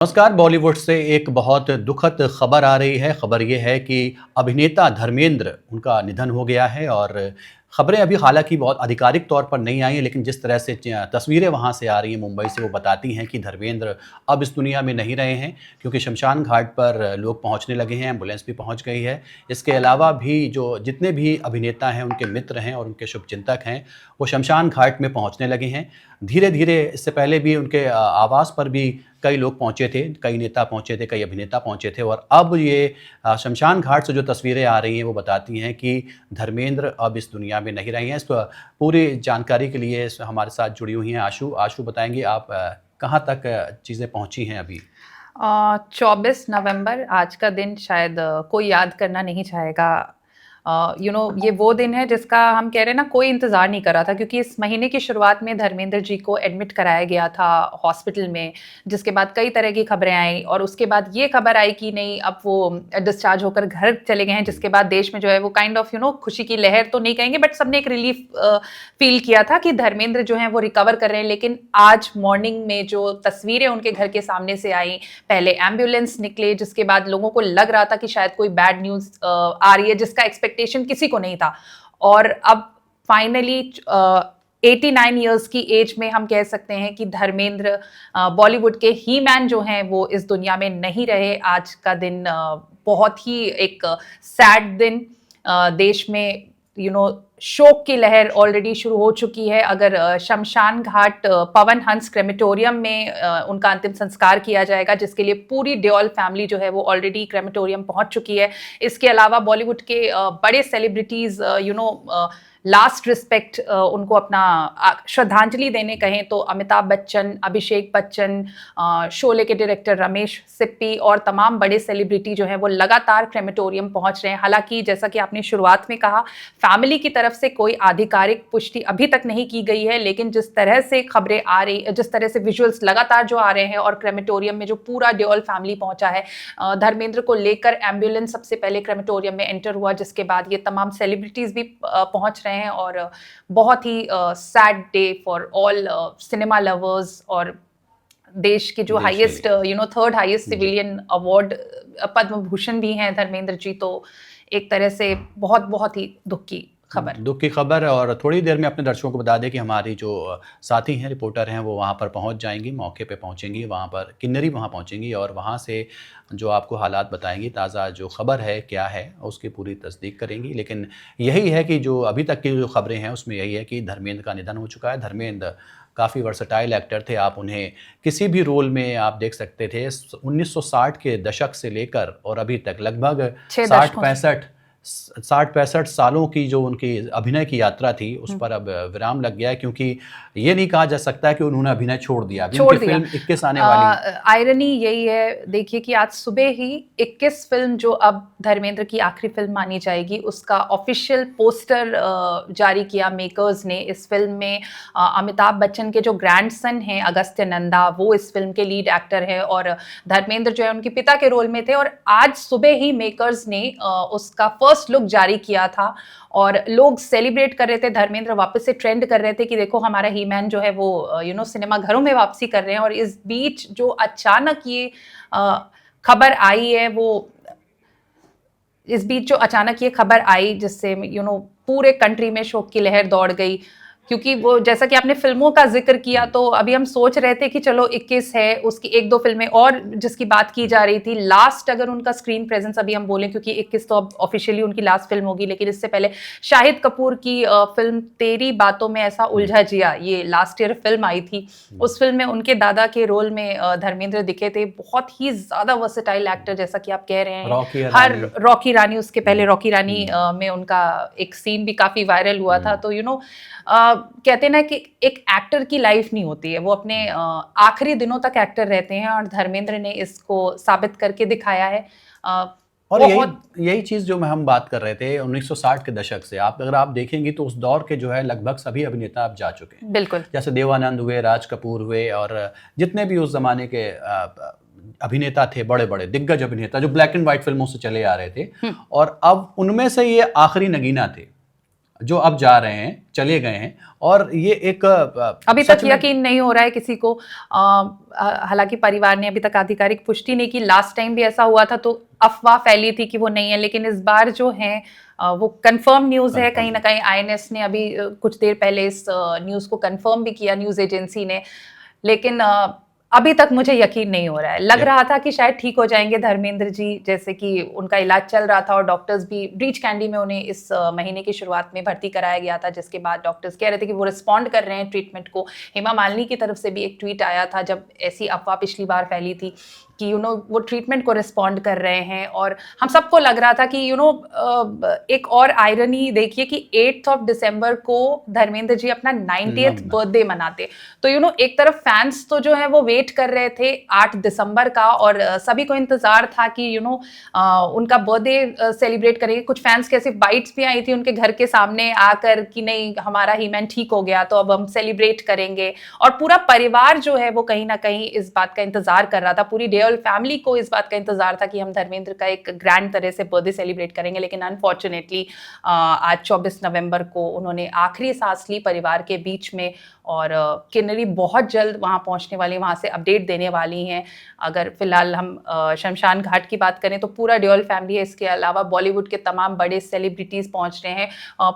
नमस्कार। बॉलीवुड से एक बहुत दुखद खबर आ रही है। खबर ये है कि अभिनेता धर्मेंद्र उनका निधन हो गया है और खबरें अभी हालांकि बहुत आधिकारिक तौर पर नहीं आई हैं, लेकिन जिस तरह से तस्वीरें वहां से आ रही हैं मुंबई से, वो बताती हैं कि धर्मेंद्र अब इस दुनिया में नहीं रहे हैं, क्योंकि शमशान घाट पर लोग पहुंचने लगे हैं, एम्बुलेंस भी पहुंच गई है। इसके अलावा भी जो जितने भी अभिनेता हैं, उनके मित्र हैं और उनके शुभचिंतक हैं, वो शमशान घाट में पहुंचने लगे हैं। धीरे धीरे इससे पहले भी उनके आवास पर भी कई लोग पहुंचे थे, कई नेता पहुंचे थे, कई अभिनेता पहुंचे थे, और अब ये शमशान घाट से जो तस्वीरें आ रही हैं वो बताती हैं कि धर्मेंद्र अब इस दुनिया में नहीं रहे हैं। इस पूरी जानकारी के लिए हमारे साथ जुड़ी हुई हैं आशु। आशु, बताएंगे आप कहाँ तक चीज़ें पहुंची हैं अभी? 24 नवंबर आज का दिन शायद कोई याद करना नहीं चाहेगा। ये वो दिन है जिसका हम कह रहे हैं ना, कोई इंतज़ार नहीं कर रहा था, क्योंकि इस महीने की शुरुआत में धर्मेंद्र जी को एडमिट कराया गया था हॉस्पिटल में, जिसके बाद कई तरह की खबरें आई और उसके बाद ये खबर आई कि नहीं, अब वो डिस्चार्ज होकर घर चले गए हैं, जिसके बाद देश में जो है वो काइंड ऑफ खुशी की लहर तो नहीं कहेंगे, बट सबने एक रिलीफ फील किया था कि धर्मेंद्र जो हैं वो रिकवर कर रहे हैं। लेकिन आज मॉर्निंग में जो तस्वीरें उनके घर के सामने से आई, पहले एम्बुलेंस निकले, जिसके बाद लोगों को लग रहा था कि शायद कोई बैड न्यूज़ आ रही है, जिसका एक्सपेक्टेशन किसी को नहीं था। और अब फाइनली 89 ईयर्स की एज में हम कह सकते हैं कि धर्मेंद्र बॉलीवुड के ही मैन जो हैं वो इस दुनिया में नहीं रहे। आज का दिन बहुत ही एक सैड दिन, देश में शोक की लहर ऑलरेडी शुरू हो चुकी है। अगर शमशान घाट पवन हंस क्रेमेटोरियम में उनका अंतिम संस्कार किया जाएगा, जिसके लिए पूरी देओल फैमिली जो है वो ऑलरेडी क्रेमेटोरियम पहुंच चुकी है। इसके अलावा बॉलीवुड के बड़े सेलिब्रिटीज लास्ट रिस्पेक्ट उनको अपना श्रद्धांजलि देने कहें तो अमिताभ बच्चन, अभिषेक बच्चन, शोले के डायरेक्टर रमेश सिप्पी और तमाम बड़े सेलिब्रिटी जो हैं वो लगातार क्रेमेटोरियम पहुंच रहे हैं। हालांकि जैसा कि आपने शुरुआत में कहा, फैमिली की तरफ से कोई आधिकारिक पुष्टि अभी तक नहीं की गई है, लेकिन जिस तरह से खबरें आ रही, जिस तरह से विजुअल्स लगातार जो आ रहे हैं और क्रेमेटोरियम में जो पूरा देओल फैमिली पहुंचा है, धर्मेंद्र को लेकर एम्बुलेंस सबसे पहले क्रेमेटोरियम में एंटर हुआ, जिसके बाद ये तमाम सेलिब्रिटीज भी पहुंच रहे हैं। और बहुत ही sad day for all cinema lovers. और देश के जो highest third highest civilian award Padma Bhushan भी हैं धर्मेंद्र जी, तो एक तरह से बहुत बहुत ही दुख की खबर। और थोड़ी देर में अपने दर्शकों को बता दें कि हमारी जो साथी हैं, रिपोर्टर हैं, वो वहाँ पर पहुँच जाएंगी, मौके पे पहुँचेंगी, वहाँ पर किन्नरी वहाँ पहुँचेंगी और वहाँ से जो आपको हालात बताएंगी, ताज़ा जो खबर है क्या है उसकी पूरी तस्दीक करेंगी। लेकिन यही है कि जो अभी तक की जो खबरें हैं उसमें यही है कि धर्मेंद्र का निधन हो चुका है। धर्मेंद्र काफ़ी वर्सटाइल एक्टर थे। आप उन्हें किसी भी रोल में आप देख सकते थे। 1960 के दशक से लेकर और अभी तक लगभग 60-65 सालों की जो उनकी अभिनय की यात्रा थी, उस पर अब विराम लग गया है, क्योंकि ये नहीं कहा जा सकता कि उन्होंने अभिनय छोड़ दिया। फिल्म 21 आने वाली। आयरनी यही है, देखिए कि आज सुबह ही 21 फिल्म जो अब धर्मेंद्र की आखिरी फिल्म मानी जाएगी, उसका ऑफिशियल पोस्टर जारी किया मेकर्स ने। इस फिल्म में अमिताभ बच्चन के जो ग्रैंडसन हैं अगस्त्य नंदा, वो इस फिल्म के लीड एक्टर है और धर्मेंद्र जो है उनके पिता के रोल में थे। और आज सुबह ही मेकर्स ने उसका फर्स्ट लुक जारी किया था और लोग सेलिब्रेट कर रहे थे। धर्मेंद्र वापस से ट्रेंड कर रहे थे कि देखो हमारा ही मैन जो है वो सिनेमा घरों में वापसी कर रहे हैं। और इस बीच जो अचानक ये खबर आई है, जिससे पूरे कंट्री में शोक की लहर दौड़ गई, क्योंकि वो जैसा कि आपने फिल्मों का जिक्र किया, तो अभी हम सोच रहे थे कि चलो 21 है, उसकी 1-2 फिल्में और जिसकी बात की जा रही थी। लास्ट अगर उनका स्क्रीन प्रेजेंस अभी हम बोलें, क्योंकि 21 तो अब ऑफिशियली उनकी लास्ट फिल्म होगी, लेकिन इससे पहले शाहिद कपूर की फिल्म तेरी बातों में ऐसा उलझा जिया, ये लास्ट ईयर फिल्म आई थी। उस फिल्म में उनके दादा के रोल में धर्मेंद्र दिखे थे। बहुत ही ज्यादा वर्सेटाइल एक्टर, जैसा कि आप कह रहे हैं। रॉकी रानी, उसके पहले रॉकी रानी में उनका एक सीन भी काफी वायरल हुआ था। तो कहते हैं ना कि एक एक्टर की लाइफ नहीं होती है, वो अपने आखिरी दिनों तक एक्टर रहते हैं, और धर्मेंद्र ने इसको साबित करके दिखाया है। और यही चीज़ जो हम बात कर रहे थे 1960 के दशक से, अगर आप देखेंगे तो उस दौर के जो है लगभग सभी अभिनेता अब जा चुके हैं। बिल्कुल, जैसे देवानंद हुए, राज कपूर हुए, और जितने भी उस जमाने के अभिनेता थे, बड़े बड़े दिग्गज अभिनेता जो ब्लैक एंड व्हाइट फिल्मों से चले आ रहे थे, और अब उनमें से ये आखिरी नगीना थे। जो अब जा रहे हैं, चले गए हैं, और ये एक अभी सच तक में यकीन नहीं हो रहा है किसी को। हालांकि परिवार ने अभी तक आधिकारिक पुष्टि नहीं की। लास्ट टाइम भी ऐसा हुआ था तो अफवाह फैली थी कि वो नहीं है, लेकिन इस बार जो है वो कंफर्म न्यूज़ है। कंफर्म कहीं ना है। कहीं आईएनएस ने अभी कुछ देर पहले इस न्यूज़ को कंफर्म भी किया, न्यूज़ एजेंसी ने। लेकिन अभी तक मुझे यकीन नहीं हो रहा है। लग रहा था कि शायद ठीक हो जाएंगे धर्मेंद्र जी, जैसे कि उनका इलाज चल रहा था और डॉक्टर्स भी ब्रीच कैंडी में उन्हें इस महीने की शुरुआत में भर्ती कराया गया था, जिसके बाद डॉक्टर्स कह रहे थे कि वो रिस्पॉन्ड कर रहे हैं ट्रीटमेंट को। हेमा मालिनी की तरफ से भी एक ट्वीट आया था जब ऐसी अफवाह पिछली बार फैली थी कि वो ट्रीटमेंट को रिस्पॉन्ड कर रहे हैं। और हम सबको लग रहा था कि एक और आयरनी देखिए कि 8 दिसंबर को धर्मेंद्र जी अपना 90th नम बर्थडे मनाते। तो एक तरफ फैंस तो जो है वो वेट कर रहे थे 8 दिसंबर का, और सभी को इंतजार था कि उनका बर्थडे सेलिब्रेट करेंगे। कुछ फैंस के ऐसी बाइट्स भी आई थी उनके घर के सामने आकर कि नहीं, हमारा हीमैन ठीक हो गया तो अब हम सेलिब्रेट करेंगे। और पूरा परिवार जो है वो कहीं ना कहीं इस बात का इंतजार कर रहा था। पूरी डेओल फैमिली को इस बात का इंतजार था कि हम धर्मेंद्र का एक ग्रैंड तरह से बर्थडे सेलिब्रेट करेंगे। लेकिन अनफॉर्चुनेटली आज 24 नवंबर को उन्होंने आखिरी सांस ली परिवार के बीच में। और किन्नरी बहुत जल्द वहां पहुंचने वाली, वहां से अपडेट देने वाली हैं। अगर फिलहाल हम शमशान घाट की बात करें तो पूरा डेओल फैमिली है, इसके अलावा बॉलीवुड के तमाम बड़े सेलिब्रिटीज पहुंच रहे हैं।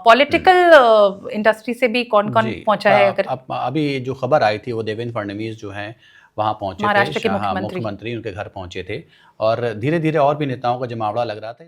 पॉलिटिकल इंडस्ट्री से भी कौन कौन जी। पहुंचा है? अगर अब अभी जो खबर आई थी वो देवेंद्र फडणवीस जो हैं वहाँ पहुँचे थे, महाराष्ट्र के हाँ, मुख्यमंत्री। मुख्यमंत्री उनके घर पहुँचे थे, और धीरे धीरे और भी नेताओं का जमावड़ा लग रहा था।